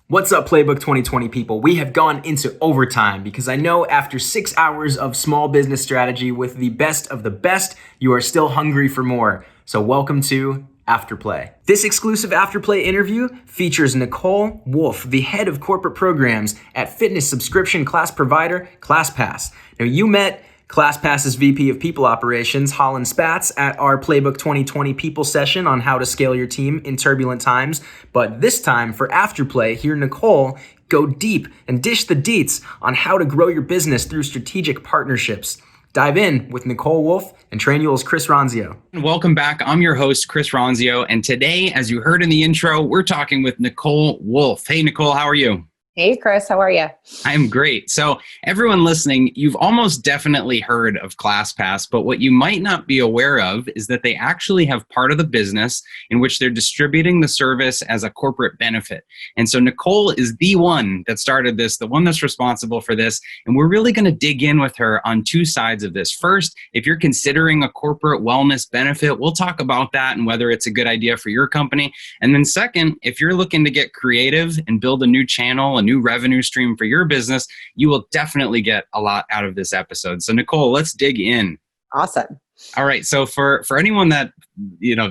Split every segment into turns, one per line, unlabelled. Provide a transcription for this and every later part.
What's up, Playbook 2020 people? We have gone into overtime because I know after 6 hours of small business strategy with the best of the best, you are still hungry for more. So welcome to Afterplay. This exclusive Afterplay interview features Nicole Wolfe, the head of corporate programs at fitness subscription class provider Classpass. Now, you met Classpass's VP of People Operations, Holland Spatz, at our Playbook 2020 People session on how to scale your team in turbulent times. But this time, for Afterplay, hear Nicole go deep and dish the deets on how to grow your business through strategic partnerships. Dive in with Nicole Wolfe and Trainual's Chris Ronzio.
Welcome back. I'm your host, Chris Ronzio, and today, as you heard in the intro, we're talking with Nicole Wolfe. Hey, Nicole, how are you?
Hey, Chris, how are you?
I'm great. So everyone listening, you've almost definitely heard of Classpass, but what you might not be aware of is that they actually have part of the business in which they're distributing the service as a corporate benefit. And so Nicole is the one that started this, the one that's responsible for this, and we're really going to dig in with her on two sides of this. First, if you're considering a corporate wellness benefit, we'll talk about that and whether it's a good idea for your company. And then second, if you're looking to get creative and build a new channel, a new revenue stream for your business, you will definitely get a lot out of this episode. So Nicole, let's dig in.
Awesome.
All right. So for anyone that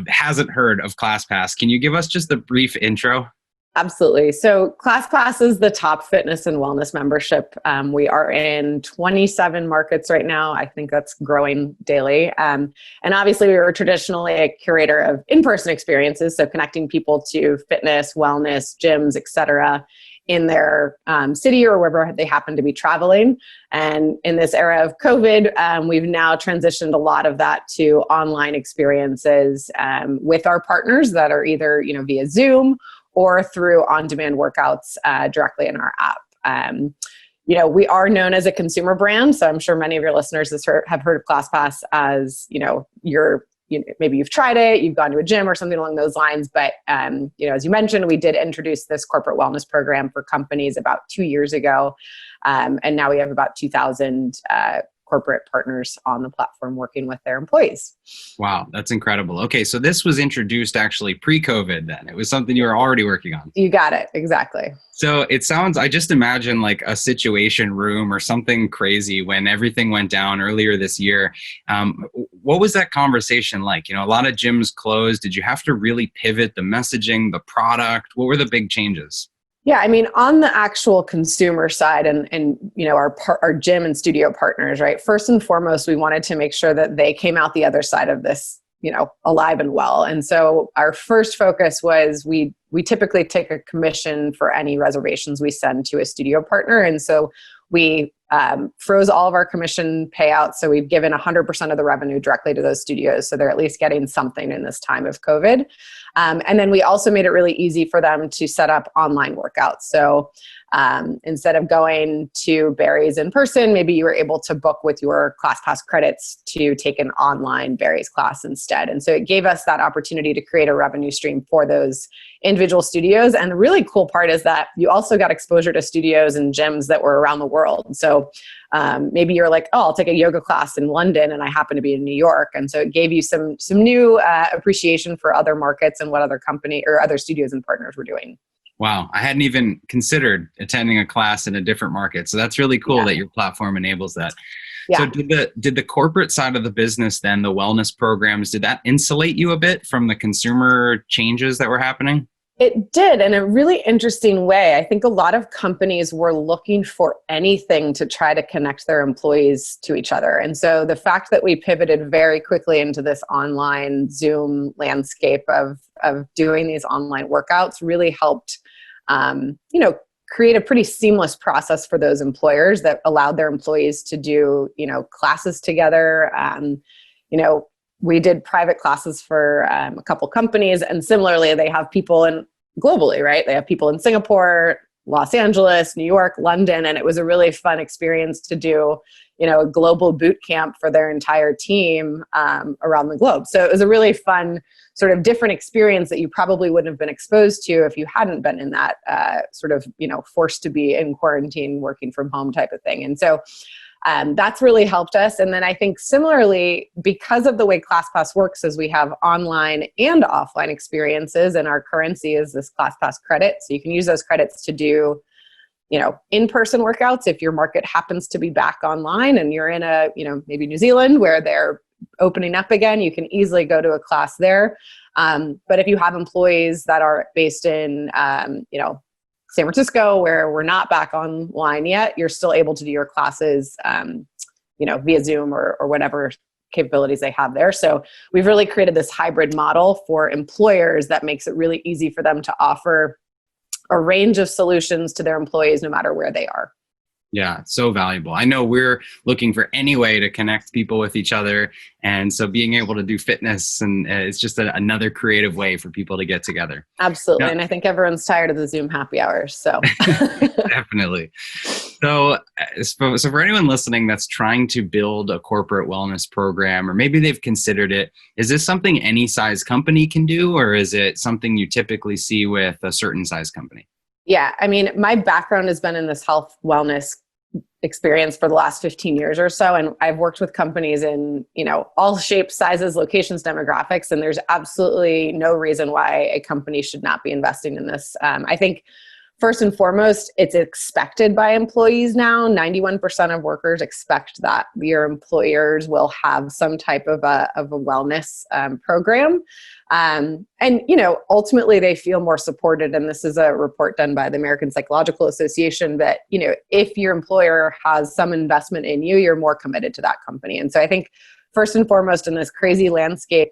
hasn't heard of Classpass, can you give us just a brief intro?
Absolutely. So Classpass is the top fitness and wellness membership. We are in 27 markets right now. I think that's growing daily. And obviously we were traditionally a curator of in-person experiences, so connecting people to fitness, wellness, gyms, etc., in their city or wherever they happen to be traveling. And in this era of COVID, we've now transitioned a lot of that to online experiences with our partners that are either via Zoom or through on-demand workouts directly in our app. We are known as a consumer brand, so I'm sure many of your listeners have heard of Classpass as maybe you've tried it, you've gone to a gym or something along those lines. But, as you mentioned, we did introduce this corporate wellness program for companies about 2 years ago. And now we have about 2,000 corporate partners on the platform working with their employees.
Wow, that's incredible. Okay, so this was introduced actually pre-COVID then. It was something you were already working on.
You got it. Exactly.
So I just imagine like a situation room or something crazy when everything went down earlier this year. What was that conversation like? A lot of gyms closed. Did you have to really pivot the messaging, the product? What were the big changes?
Yeah, I mean, on the actual consumer side and our gym and studio partners, right? First and foremost, we wanted to make sure that they came out the other side of this, alive and well. And so our first focus was we typically take a commission for any reservations we send to a studio partner. And so we froze all of our commission payouts. So we've given 100% of the revenue directly to those studios. So they're at least getting something in this time of COVID. And then we also made it really easy for them to set up online workouts. So instead of going to Barry's in person, maybe you were able to book with your Classpass credits to take an online Barry's class instead. And so it gave us that opportunity to create a revenue stream for those individual studios. And the really cool part is that you also got exposure to studios and gyms that were around the world. So maybe you're like, oh, I'll take a yoga class in London and I happen to be in New York. And so it gave you some new appreciation for other markets and what other company or other studios and partners were doing.
Wow, I hadn't even considered attending a class in a different market. So that's really cool that your platform enables that. Yeah. So did the corporate side of the business then, the wellness programs, did that insulate you a bit from the consumer changes that were happening?
It did, in a really interesting way. I think a lot of companies were looking for anything to try to connect their employees to each other. And so the fact that we pivoted very quickly into this online Zoom landscape of doing these online workouts really helped, create a pretty seamless process for those employers that allowed their employees to do, classes together. We did private classes for a couple companies, and similarly, they have people globally, right? They have people in Singapore, Los Angeles, New York, London, and it was a really fun experience to do, a global boot camp for their entire team around the globe. So it was a really fun sort of different experience that you probably wouldn't have been exposed to if you hadn't been in that forced to be in quarantine, working from home type of thing. And so That's really helped us. And then I think similarly, because of the way ClassPass works, is we have online and offline experiences, and our currency is this ClassPass credit. So you can use those credits to do, in-person workouts if your market happens to be back online and you're in maybe New Zealand where they're opening up again, you can easily go to a class there. But if you have employees that are based in, San Francisco, where we're not back online yet, you're still able to do your classes, via Zoom or whatever capabilities they have there. So we've really created this hybrid model for employers that makes it really easy for them to offer a range of solutions to their employees, no matter where they are.
Yeah, so valuable. I know we're looking for any way to connect people with each other. And so being able to do fitness and it's just another creative way for people to get together.
Absolutely.
Yeah.
And I think everyone's tired of the Zoom happy hours. So
Definitely. So for anyone listening that's trying to build a corporate wellness program, or maybe they've considered it, is this something any size company can do, or is it something you typically see with a certain size company?
Yeah. I mean, my background has been in this health wellness experience for the last 15 years or so. And I've worked with companies in, all shapes, sizes, locations, demographics, and there's absolutely no reason why a company should not be investing in this. I think first and foremost, it's expected by employees now. 91% of workers expect that your employers will have some type of a wellness program. And, ultimately they feel more supported. And this is a report done by the American Psychological Association that, if your employer has some investment in you, you're more committed to that company. And so I think first and foremost in this crazy landscape,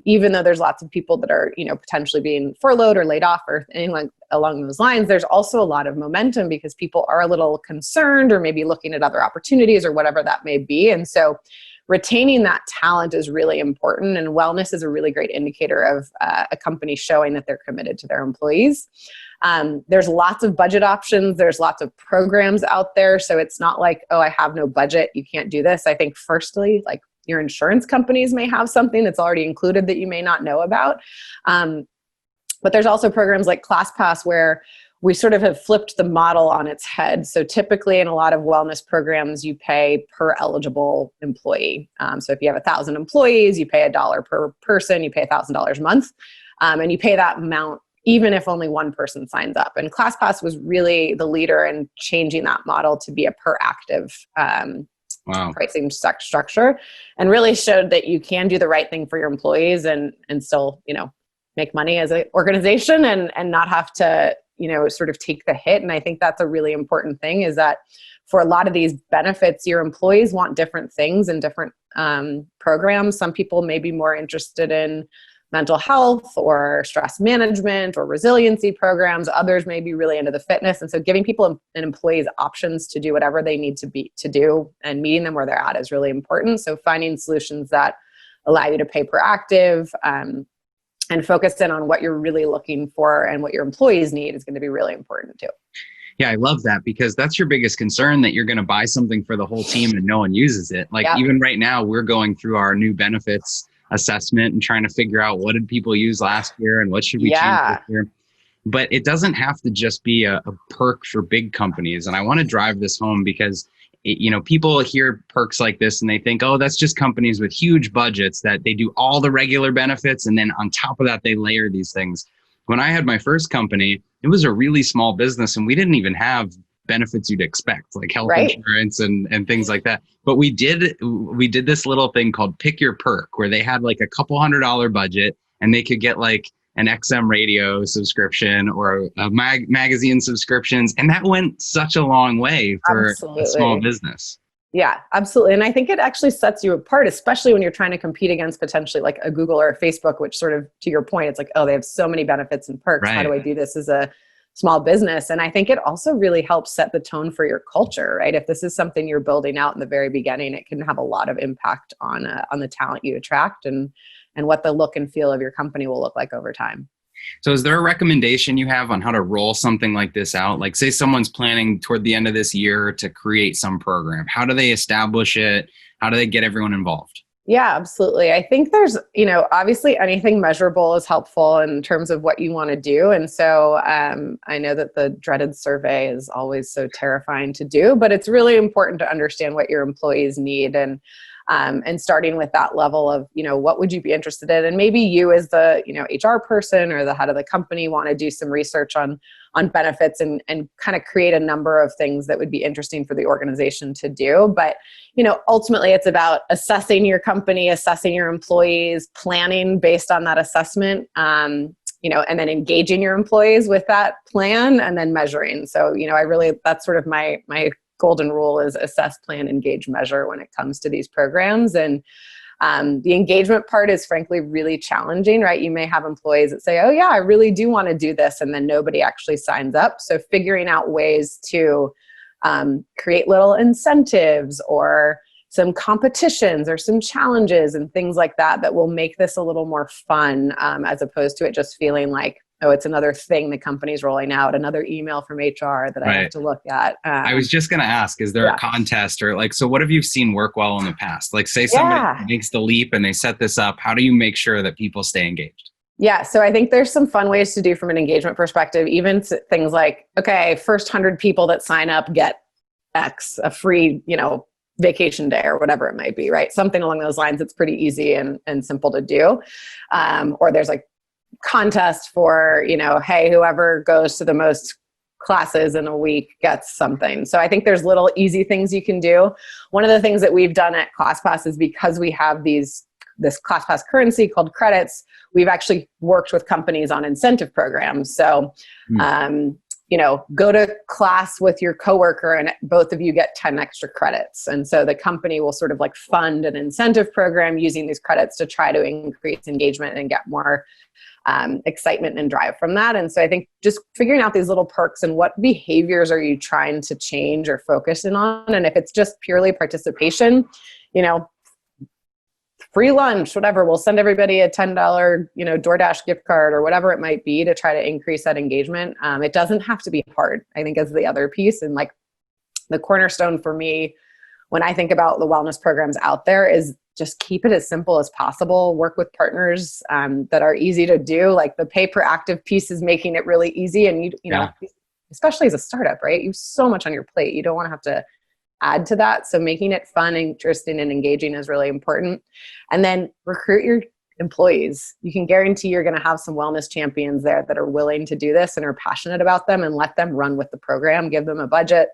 even though there's lots of people that are, potentially being furloughed or laid off or anything along those lines, there's also a lot of momentum because people are a little concerned or maybe looking at other opportunities or whatever that may be. And so retaining that talent is really important, and wellness is a really great indicator of a company showing that they're committed to their employees. There's lots of budget options. There's lots of programs out there. So it's not like, oh, I have no budget, you can't do this. I think firstly, like your insurance companies may have something that's already included that you may not know about. But there's also programs like Classpass where we sort of have flipped the model on its head. So typically in a lot of wellness programs, you pay per eligible employee. So if you have 1,000 employees, you pay $1 per person, you pay $1,000 a month, and you pay that amount even if only one person signs up. And Classpass was really the leader in changing that model to be a per active pricing structure, and really showed that you can do the right thing for your employees and still, make money as an organization and not have to, sort of take the hit. And I think that's a really important thing, is that for a lot of these benefits, your employees want different things and different programs. Some people may be more interested in mental health or stress management or resiliency programs. Others may be really into the fitness. And so giving people and employees options to do whatever they need to do and meeting them where they're at is really important. So finding solutions that allow you to pay per active, and focus in on what you're really looking for and what your employees need is going to be really important too.
Yeah, I love that, because that's your biggest concern, that you're going to buy something for the whole team and no one uses it. Even right now, we're going through our new benefits assessment and trying to figure out what did people use last year and what should we change this year. But it doesn't have to just be a perk for big companies. And I want to drive this home because people hear perks like this and they think, oh, that's just companies with huge budgets that they do all the regular benefits. And then on top of that, they layer these things. When I had my first company, it was a really small business and we didn't even have benefits you'd expect, like health insurance and things like that. But we did this little thing called Pick Your Perk, where they had like a couple $100 budget and they could get like an XM radio subscription or a magazine subscriptions. And that went such a long way for a small business.
Yeah, absolutely. And I think it actually sets you apart, especially when you're trying to compete against potentially like a Google or a Facebook, which sort of, to your point, it's like, oh, they have so many benefits and perks. Right. How do I do this as a small business? And I think it also really helps set the tone for your culture, right? If this is something you're building out in the very beginning, it can have a lot of impact on the talent you attract and what the look and feel of your company will look like over time.
So is there a recommendation you have on how to roll something like this out? Like say someone's planning toward the end of this year to create some program. How do they establish it? How do they get everyone involved?
Yeah, absolutely. I think there's, obviously anything measurable is helpful in terms of what you want to do. And so I know that the dreaded survey is always so terrifying to do, but it's really important to understand what your employees need, and starting with that level of, what would you be interested in? And maybe you as the, HR person or the head of the company want to do some research on benefits and kind of create a number of things that would be interesting for the organization to do. But, ultimately it's about assessing your company, assessing your employees, planning based on that assessment, and then engaging your employees with that plan and then measuring. So, that's sort of my golden rule is assess, plan, engage, measure when it comes to these programs. And the engagement part is frankly really challenging, right? You may have employees that say, oh yeah, I really do want to do this. And then nobody actually signs up. So figuring out ways to create little incentives or some competitions or some challenges and things like that will make this a little more fun, as opposed to it just feeling like, oh, it's another thing the company's rolling out, another email from HR that I have to look at.
I was just going to ask, is there a contest or so what have you seen work well in the past? Like say somebody makes the leap and they set this up. How do you make sure that people stay engaged?
Yeah, so I think there's some fun ways to do from an engagement perspective, even things like, okay, first 100 people that sign up get X, a free, vacation day or whatever it might be, right? Something along those lines. It's pretty easy and simple to do. Or there's like contest for, hey, whoever goes to the most classes in a week gets something. So I think there's little easy things you can do. One of the things that we've done at Classpass is because we have this Classpass currency called credits, we've actually worked with companies on incentive programs. So, go to class with your coworker and both of you get 10 extra credits. And so the company will sort of like fund an incentive program using these credits to try to increase engagement and get more excitement and drive from that. And so I think just figuring out these little perks and what behaviors are you trying to change or focus in on. And if it's just purely participation, free lunch, whatever, we'll send everybody a $10, DoorDash gift card or whatever it might be to try to increase that engagement. It doesn't have to be hard, I think, is the other piece. And like the cornerstone for me, when I think about the wellness programs out there, is just keep it as simple as possible. Work with partners that are easy to do. Like the pay per active piece is making it really easy. And you know, especially as a startup, right? You have so much on your plate. You don't want to have to add to that. So making it fun, interesting, and engaging is really important. And then recruit your employees. You can guarantee you're going to have some wellness champions there that are willing to do this and are passionate about them, and let them run with the program. Give them a budget,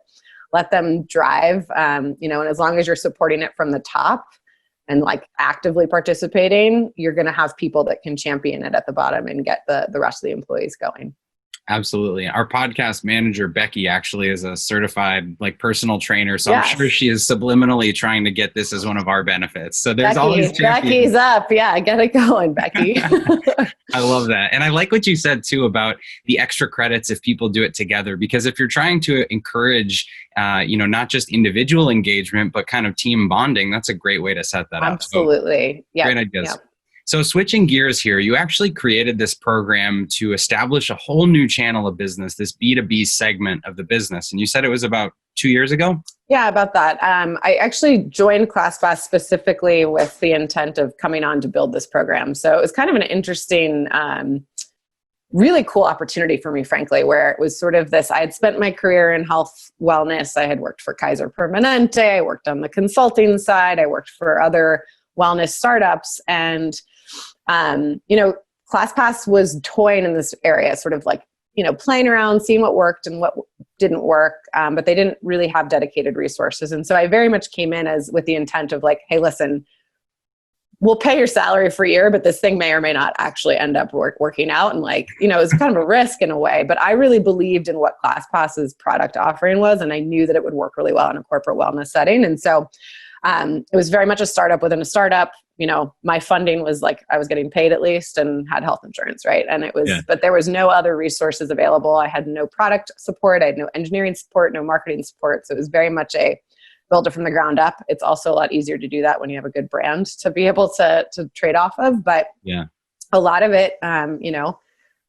let them drive, and as long as you're supporting it from the top and like actively participating, you're going to have people that can champion it at the bottom and get the rest of the employees going.
Absolutely. Our podcast manager, Becky, actually is a certified personal trainer. So I'm sure she is subliminally trying to get this as one of our benefits. So there's always
Becky's up. Yeah, get it going, Becky.
I love that. And I like what you said too about the extra credits if people do it together, because if you're trying to encourage, not just individual engagement, but kind of team bonding, that's a great way to set that up.
Absolutely.
So, great ideas. Yep. So switching gears here, you actually created this program to establish a whole new channel of business, this B2B segment of the business. And you said it was about 2 years ago?
Yeah, about that. I actually joined Classpass specifically with the intent of coming on to build this program. So it was kind of an interesting, really cool opportunity for me, frankly, where it was sort of this, I had spent my career in health wellness. I had worked for Kaiser Permanente. I worked on the consulting side. I worked for other wellness startups. And Classpass was toying in this area, sort of like, playing around, seeing what worked and what didn't work. But they didn't really have dedicated resources. And so I very much came in with the intent of like, hey, listen, we'll pay your salary for a year, but this thing may or may not actually end up working out. And it's kind of a risk in a way, but I really believed in what Classpass's product offering was. And I knew that it would work really well in a corporate wellness setting. And so it was very much a startup within a startup. My funding was I was getting paid at least and had health insurance, right? And it was, but there was no other resources available. I had no product support. I had no engineering support, no marketing support. So it was very much a build it from the ground up. It's also a lot easier to do that when you have a good brand to be able to trade off of. But a lot of it,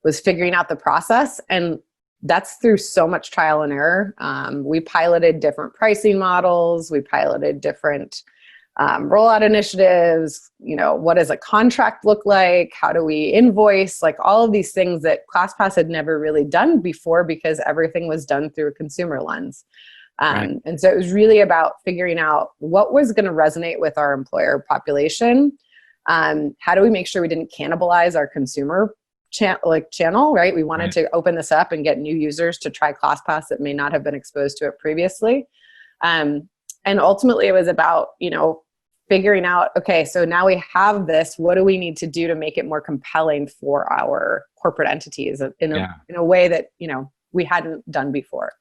was figuring out the process, and that's through so much trial and error. We piloted different pricing models. We piloted different rollout initiatives, what does a contract look like? How do we invoice? Like all of these things that ClassPass had never really done before because everything was done through a consumer lens.
Right.
And so it was really about figuring out what was going to resonate with our employer population. How do we make sure we didn't cannibalize our consumer channel, right? We wanted to open this up and get new users to try ClassPass that may not have been exposed to it previously. And ultimately it was about, figuring out, okay, so now we have this, what do we need to do to make it more compelling for our corporate entities in a way that, we hadn't done before.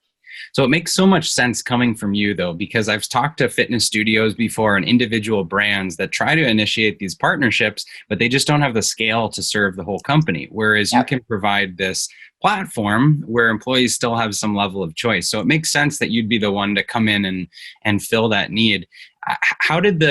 So it makes so much sense coming from you, though, because I've talked to fitness studios before and individual brands that try to initiate these partnerships, but they just don't have the scale to serve the whole company. Whereas you can provide this platform where employees still have some level of choice. So it makes sense that you'd be the one to come in and fill that need. How did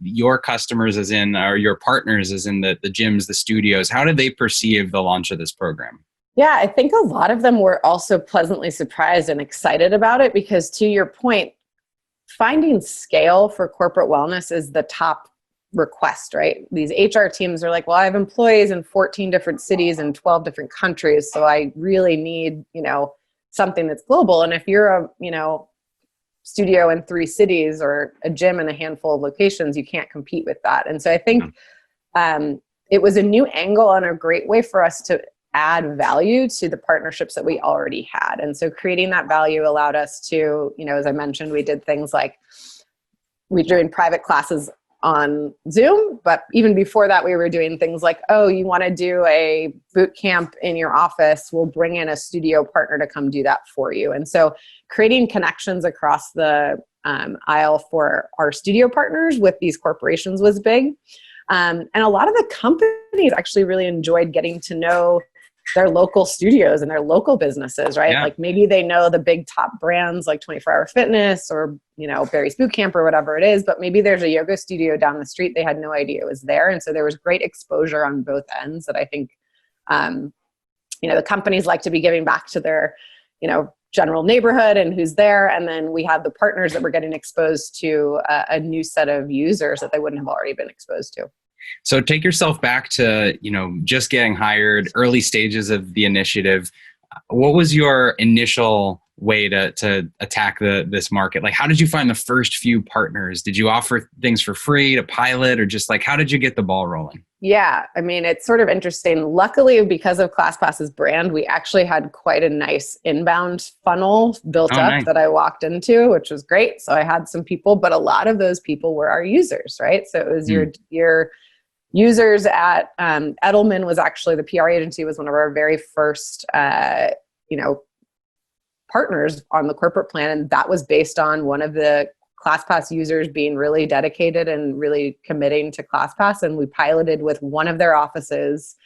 your customers, as in, or your partners, as in the gyms, the studios, how did they perceive the launch of this program?
Yeah, I think a lot of them were also pleasantly surprised and excited about it because, to your point, finding scale for corporate wellness is the top request, right? These HR teams are like, well, I have employees in 14 different cities and 12 different countries, so I really need, something that's global. And if you're a, studio in 3 cities or a gym in a handful of locations, you can't compete with that. And so I think it was a new angle and a great way for us to add value to the partnerships that we already had. And so creating that value allowed us to, as I mentioned, we did things like we're doing private classes on Zoom, but even before that, we were doing things like, oh, you want to do a boot camp in your office? We'll bring in a studio partner to come do that for you. And so creating connections across the aisle for our studio partners with these corporations was big. And a lot of the companies actually really enjoyed getting to know their local studios and their local businesses, right? Yeah. Like maybe they know the big top brands like 24 Hour Fitness or, Barry's Boot Camp or whatever it is, but maybe there's a yoga studio down the street. They had no idea it was there. And so there was great exposure on both ends that I think, the companies like to be giving back to their, general neighborhood and who's there. And then we had the partners that were getting exposed to a new set of users that they wouldn't have already been exposed to.
So take yourself back to, just getting hired, early stages of the initiative. What was your initial way to attack this market? Like, how did you find the first few partners? Did you offer things for free to pilot, or just like, how did you get the ball rolling?
Yeah, I mean, it's sort of interesting. Luckily, because of ClassPass's brand, we actually had quite a nice inbound funnel built up nice. That I walked into, which was great. So I had some people, but a lot of those people were our users, right? So it was your users at Edelman was actually the PR agency, was one of our very first, partners on the corporate plan. And that was based on one of the ClassPass users being really dedicated and really committing to ClassPass. And we piloted with one of their offices.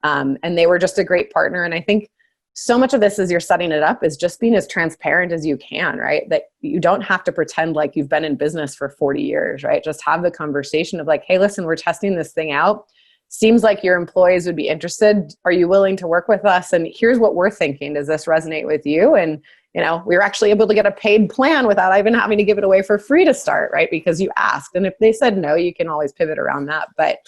And they were just a great partner. And I think so much of this as you're setting it up is just being as transparent as you can, right? That you don't have to pretend like you've been in business for 40 years, right? Just have the conversation of like, hey, listen, we're testing this thing out. Seems like your employees would be interested. Are you willing to work with us? And here's what we're thinking. Does this resonate with you? And, we were actually able to get a paid plan without even having to give it away for free to start, right? Because you asked. And if they said no, you can always pivot around that. But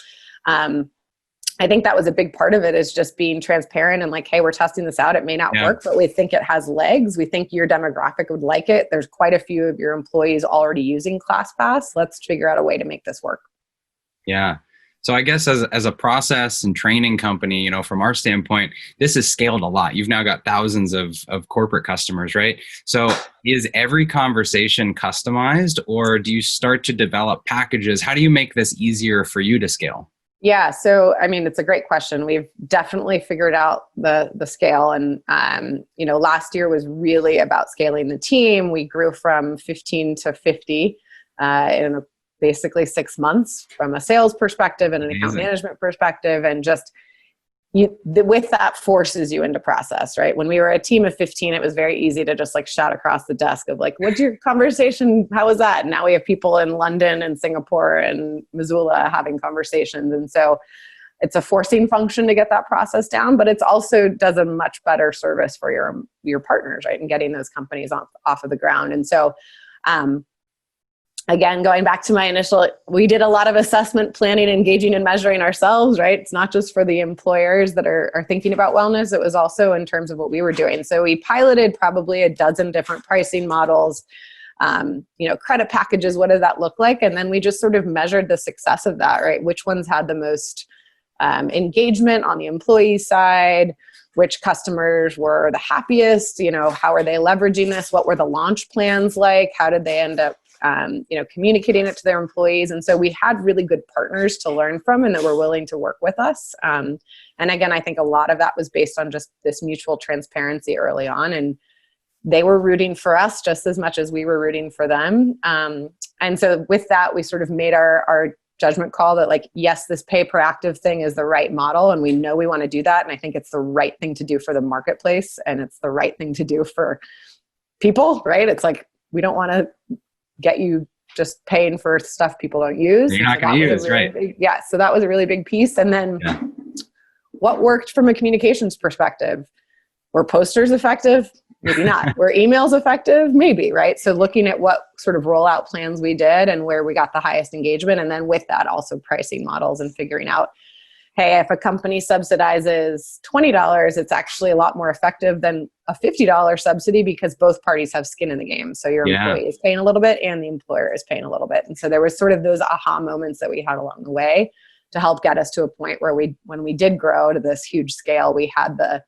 I think that was a big part of it, is just being transparent and like, hey, we're testing this out. It may not work, but we think it has legs. We think your demographic would like it. There's quite a few of your employees already using ClassPass. Let's figure out a way to make this work.
Yeah. So I guess as a process and training company, from our standpoint, this has scaled a lot. You've now got thousands of corporate customers, right? So is every conversation customized, or do you start to develop packages? How do you make this easier for you to scale?
Yeah. So, I mean, it's a great question. We've definitely figured out the scale. And, last year was really about scaling the team. We grew from 15 to 50 in basically 6 months from a sales perspective and an account management perspective. And just with that forces you into process, right? When we were a team of 15, it was very easy to just like shout across the desk of like, what's your conversation? How was that? And now we have people in London and Singapore and Missoula having conversations. And so it's a forcing function to get that process down, but it's also does a much better service for your partners, right? And getting those companies off of the ground. And so, again, going back to my initial, we did a lot of assessment, planning, engaging, and measuring ourselves, right? It's not just for the employers that are thinking about wellness. It was also in terms of what we were doing. So we piloted probably a dozen different pricing models, credit packages, what does that look like? And then we just sort of measured the success of that, right? Which ones had the most engagement on the employee side, which customers were the happiest, how are they leveraging this? What were the launch plans like? How did they end up, communicating it to their employees? And so we had really good partners to learn from and that were willing to work with us. And again, I think a lot of that was based on just this mutual transparency early on. And they were rooting for us just as much as we were rooting for them. And so with that, we sort of made our judgment call that, like, yes, this pay per active thing is the right model, and we know we want to do that. And I think it's the right thing to do for the marketplace, and it's the right thing to do for people, right? It's like, we don't want to get you just paying for stuff people don't use.
You're not going to use, right?
So that was a really big piece. And then what worked from a communications perspective? Were posters effective? Maybe not. Were emails effective? Maybe, right? So looking at what sort of rollout plans we did and where we got the highest engagement. And then with that, also pricing models and figuring out, hey, if a company subsidizes $20, it's actually a lot more effective than a $50 subsidy because both parties have skin in the game. So your employee is paying a little bit and the employer is paying a little bit. And so there was sort of those aha moments that we had along the way to help get us to a point where when we did grow to this huge scale, we had the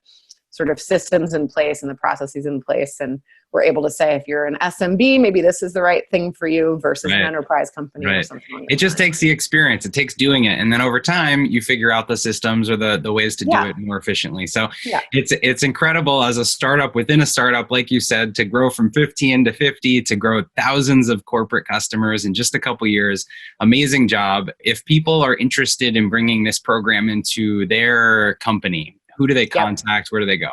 sort of systems in place and the processes in place, and we're able to say, if you're an SMB, maybe this is the right thing for you versus an enterprise company or something like that.
It just takes the experience. It takes doing it. And then over time, you figure out the systems or the ways to do it more efficiently. So it's incredible as a startup within a startup, like you said, to grow from 15 to 50, to grow thousands of corporate customers in just a couple years. Amazing job. If people are interested in bringing this program into their company, who do they contact? Where do they go?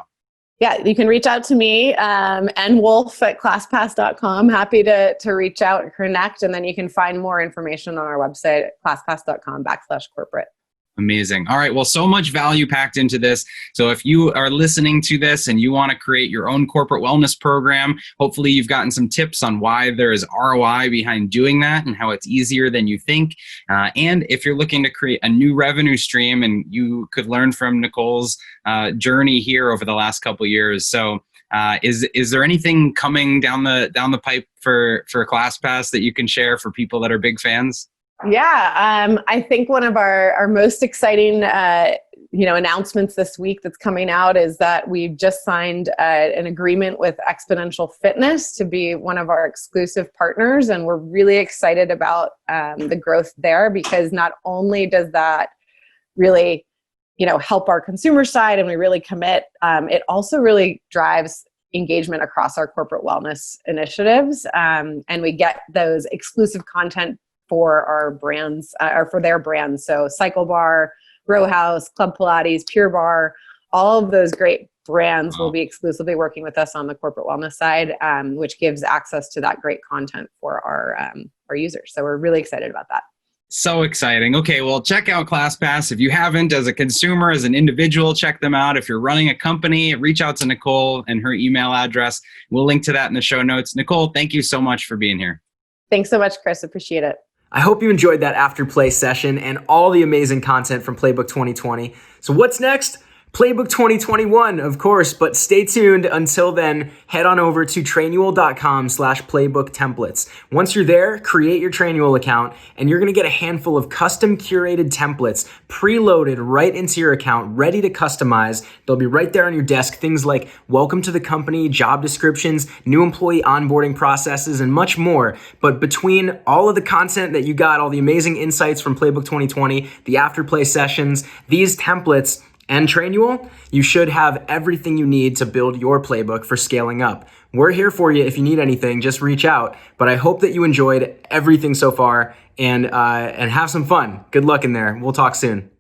Yeah, you can reach out to me, nwolfe at classpass.com. Happy to reach out and connect. And then you can find more information on our website at classpass.com/corporate.
Amazing. All right. Well, so much value packed into this. So if you are listening to this and you want to create your own corporate wellness program, hopefully you've gotten some tips on why there is ROI behind doing that and how it's easier than you think. And if you're looking to create a new revenue stream, and you could learn from Nicole's journey here over the last couple of years. So is there anything coming down the pipe for Classpass that you can share for people that are big fans?
Yeah, I think one of our most exciting announcements this week that's coming out is that we've just signed an agreement with Exponential Fitness to be one of our exclusive partners, and we're really excited about the growth there, because not only does that really help our consumer side and we really commit, it also really drives engagement across our corporate wellness initiatives, and we get those exclusive content for our brands, or for their brands. So Cycle Bar, Row House, Club Pilates, Pure Bar, all of those great brands will be exclusively working with us on the corporate wellness side, which gives access to that great content for our users. So we're really excited about that.
So exciting. Okay, well, check out Classpass. If you haven't, as a consumer, as an individual, check them out. If you're running a company, reach out to Nicole and her email address. We'll link to that in the show notes. Nicole, thank you so much for being here.
Thanks so much, Chris. Appreciate it.
I hope you enjoyed that after play session and all the amazing content from Playbook 2020. So what's next? Playbook 2021, of course, but stay tuned. Until then, head on over to trainual.com/playbook templates. Once you're there, create your Trainual account, and you're going to get a handful of custom curated templates preloaded right into your account, ready to customize. They'll be right there on your desk. Things like welcome to the company, job descriptions, new employee onboarding processes, and much more. But between all of the content that you got, all the amazing insights from Playbook 2020, the after play sessions, these templates, and Trainual, you should have everything you need to build your playbook for scaling up. We're here for you. If you need anything, just reach out. But I hope that you enjoyed everything so far and have some fun. Good luck in there. We'll talk soon.